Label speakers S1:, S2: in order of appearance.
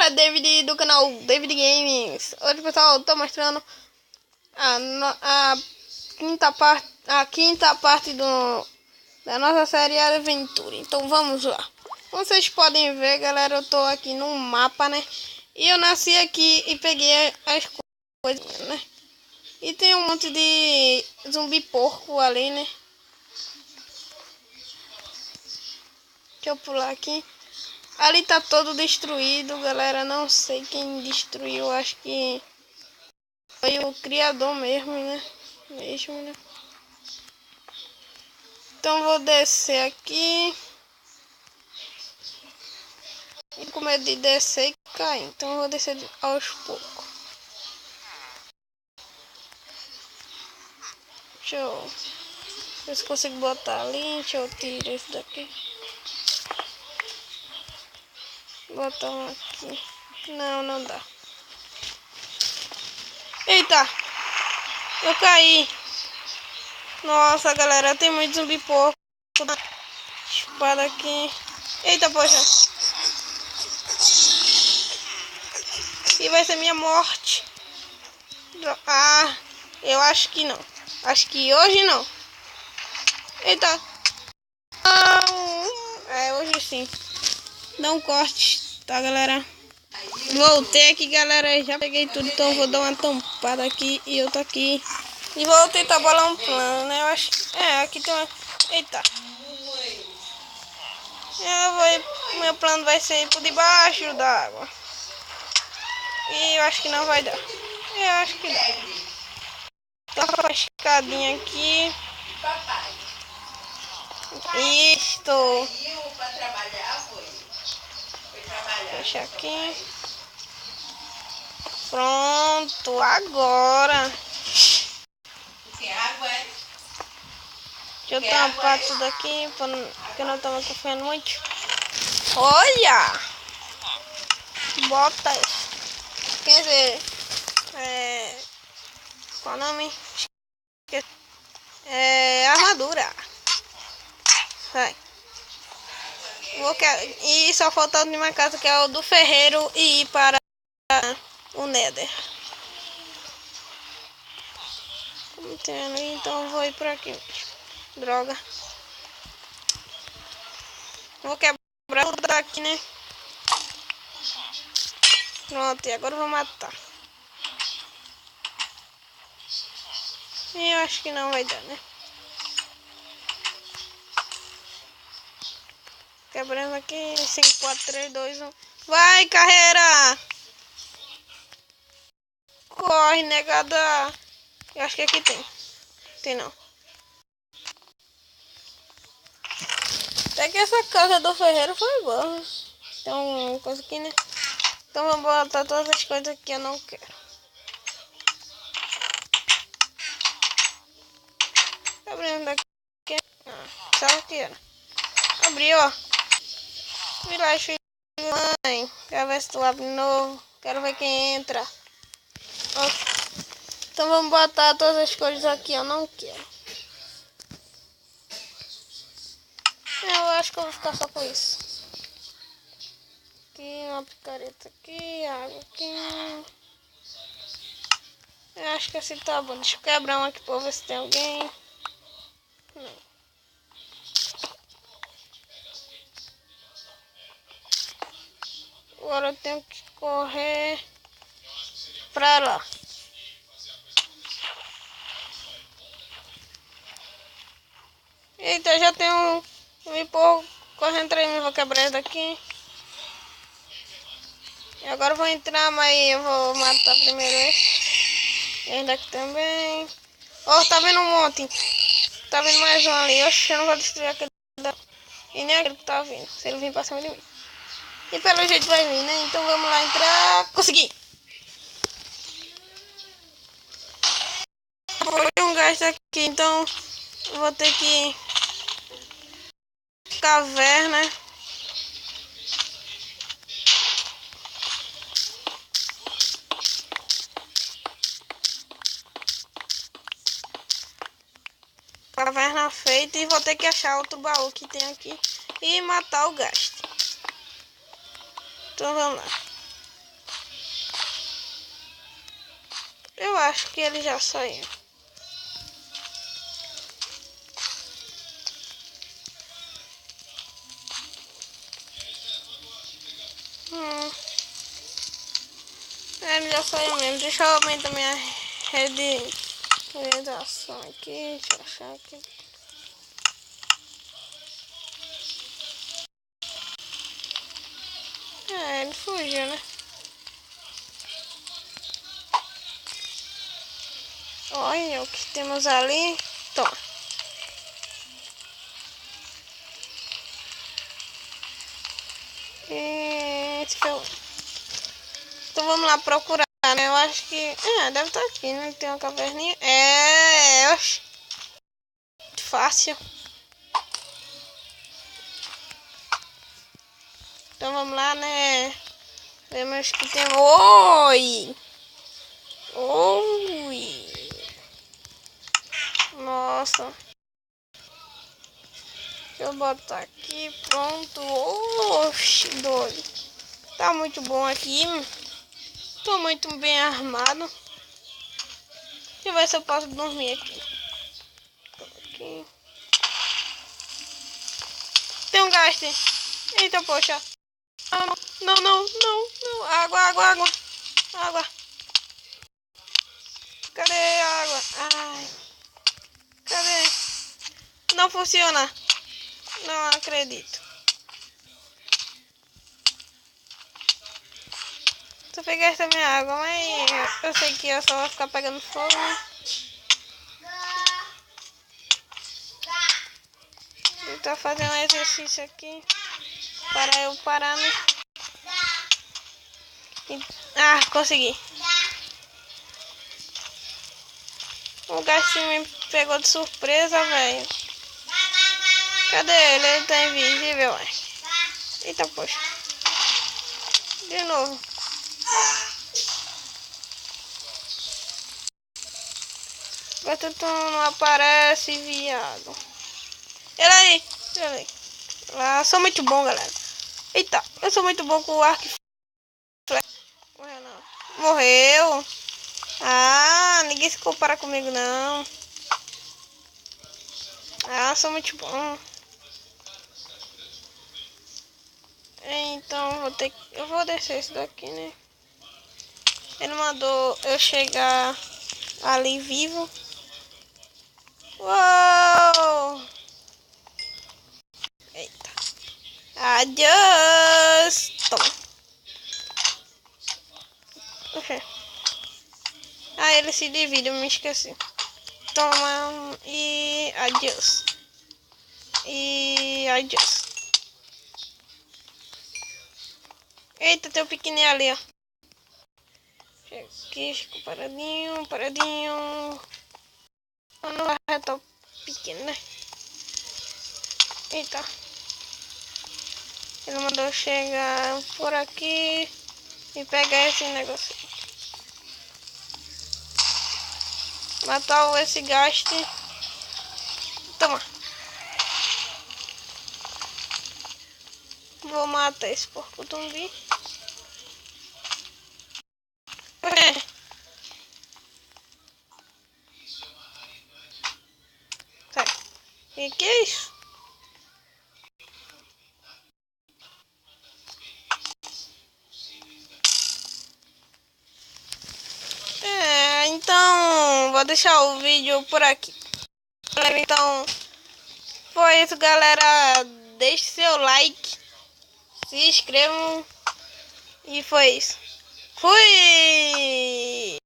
S1: é David do canal David Games. Hoje, pessoal, eu tô mostrando a quinta parte da nossa série Aventura. Então vamos lá. Como vocês podem ver, galera, eu tô aqui no mapa, né? E eu nasci aqui e peguei as coisas, né? E tem um monte de zumbi porco ali, né? Deixa eu pular aqui. Ali tá todo destruído, galera. Não sei quem destruiu. Acho que foi o criador mesmo, né? Então vou descer aqui. E com medo de descer e cair. Então vou descer aos poucos. Deixa eu ver se consigo botar ali. Deixa eu tirar isso daqui. Botar um aqui. Não, não dá. Eita! Eu caí. Nossa, galera, tem muito zumbi porco. Espada aqui. Eita, poxa. E vai ser minha morte. Ah, eu acho que não. Acho que hoje não. Eita. Não. É, hoje sim. Não corte, tá, galera? Voltei aqui, galera. Já peguei tudo, então vou dar uma tampada aqui. E eu tô aqui. E vou tentar bolar um plano, né? Eu acho que... É, aqui tem uma... Eita. Meu plano vai ser por debaixo d'água. E eu acho que não vai dar. Eu acho que dá. Tô com a escadinha aqui. Isto. Deixa aqui. Pronto, agora. Deixa eu tampar tudo aqui, porque não estamos confiando muito. Olha! Bota isso. Quer dizer, qual o nome? Armadura. Vai. E só falta a última casa, que é o do ferreiro, e ir para o Nether. Então eu vou ir por aqui. Droga. Vou quebrar tudo daqui, né? Pronto, e agora eu vou matar. E eu acho que não vai dar, né? Quebrando aqui. 5, 4, 3, 2, 1. Vai, carreira! Corre, negada! Eu acho que aqui tem. Tem não. Até que essa casa do ferreiro foi boa. Tem uma coisa aqui, né? Então vamos botar todas as coisas que eu não quero. Abrindo daqui. Só o que era. Abriu, ó. Virar filho de mãe. Quero ver se tu abre de novo. Quero ver quem entra. Ó. Então vamos botar todas as coisas aqui, eu não quero. Eu acho que eu vou ficar só com isso. Aqui, uma picareta aqui, água aqui. Eu acho que assim tá bom. Deixa eu quebrar um aqui pra ver se tem alguém. Não. Agora eu tenho que correr pra lá. Eita, já tem um porco correndo atrás de mim. Vou quebrar esse daqui. E agora eu vou entrar, mas eu vou matar primeiro esse. Esse daqui também. Ó, tá vendo um monte. Tá vendo mais um ali. Oxe, eu não vou destruir aquele daqui. E nem aquele que tá vindo. Se ele vir pra cima de mim. E pelo jeito vai vir, né? Então vamos lá entrar. Consegui! Foi um gasto aqui, então eu vou ter que... Caverna. Caverna feita e vou ter que achar outro baú que tem aqui e matar o gasto. Então vamos lá. Eu acho que ele já saiu. Ele já saiu mesmo. Deixa eu aumentar minha redação aqui. Deixa eu achar aqui. Ele fugiu, né? Olha o que temos ali. Toma. Esse foi o... Então vamos lá procurar, né? Eu acho que... deve estar aqui, né? Tem uma caverninha. Oxi. Fácil. Então vamos lá, né? Vemos que tem... Oi! Oi! Nossa. Deixa eu botar aqui, pronto. Oxi, doido. Tá muito bom aqui. Tô muito bem armado. Deixa eu ver se eu posso dormir aqui. Aqui. Tem um gaste. Eita, poxa. Não, não, não, não. Água, água, água. Água. Cadê a água? Ai. Cadê? Não funciona. Não acredito. Tu pegaste a minha água, mas eu sei que eu só vou ficar pegando fogo, né? Eu tô fazendo um exercício aqui para eu parar, né? Consegui. O gatinho me pegou de surpresa, velho. Cadê ele? Ele tá invisível, ué. Eita, poxa. De novo. Gato não aparece, viado. Ele aí. Ele aí. Sou muito bom, galera. Eita, eu sou muito bom com o arco e flecha. Morreu não. Morreu. Ninguém se compara comigo, não. Sou muito bom. Então, eu vou descer isso daqui, né? Ele mandou eu chegar ali vivo. Uou! Eita. Adiós! Toma. Okay. Ele se divide, eu me esqueci. Toma e adiós. E adiós. Eita, tem um pequenininho ali, ó. Chega aqui, fico paradinho, paradinho. Não vai retar o pequeno, né? Eita. Ele mandou chegar por aqui e pegar esse negócio. Matar esse gaste. Toma. Vou matar esse porco zumbi. Sai. Que é isso? Então vou deixar o vídeo por aqui. Então foi isso, galera. Deixe seu like, se inscrevam e foi isso. Fui!